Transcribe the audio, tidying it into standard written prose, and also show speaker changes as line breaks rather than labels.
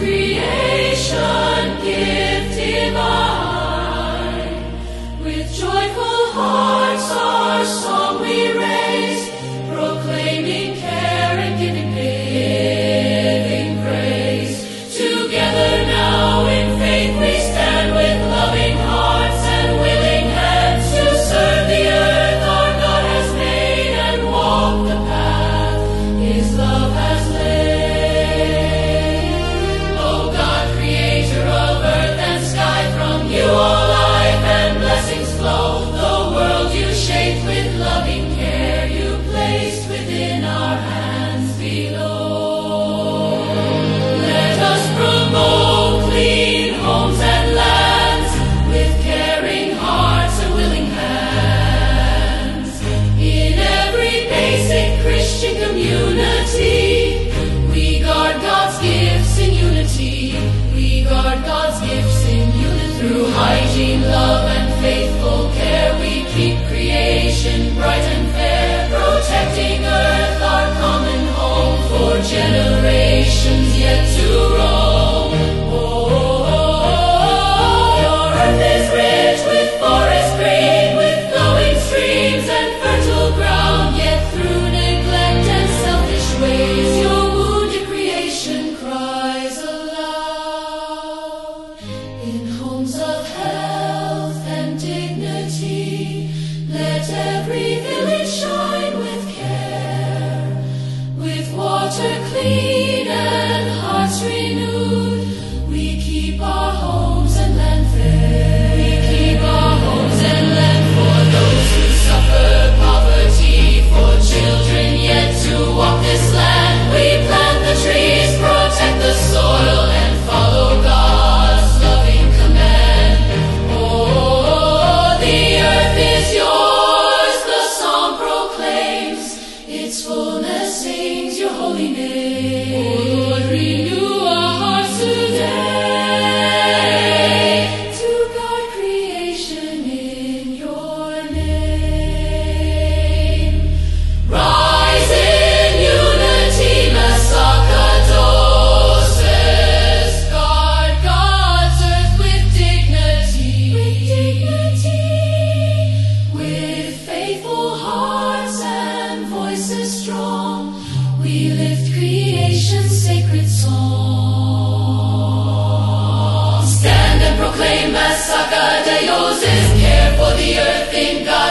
creation, gift divine. With joyful hearts our song we raise, proclaiming care and giving praise. Together now in faith we stand with loving hearts and willing hands to serve the earth our God has made and walk the path His love has laid. O God, creator of earth and sky, from you all life and blessings flow. The world you shaped with loving care, you placed within our hands below. Let us promote clean homes and lands with caring hearts and willing hands. In every basic Christian community, we guard God's gifts in unity. We guard God's gifts in unity. Through hygiene, love, and faithful care, we keep creation bright and fair, protecting earth, our common home, for generations yet to roam. Your earth is rich with forest green, with flowing streams and fertile ground, yet through neglect and selfish ways, your wounded creation cries aloud. In homes of health and dignity, let every village shine with care, with water clean and hearts renewed. We keep our homes and land fair. We keep our homes and land for those who suffer poverty, for children yet to walk this land. We plant the trees, protect the soil, and follow God's loving command. Oh, the earth is yours, the song proclaims, its fullness sings your holy name. Oh Lord, renew our hearts today to guard creation in your name. Rise in unity, Massachusetts. Guard God's earth with dignity. With faithful hearts and voices strong, we lift creation's sacred song. Stand and proclaim Massachusetts, care for the earth in God.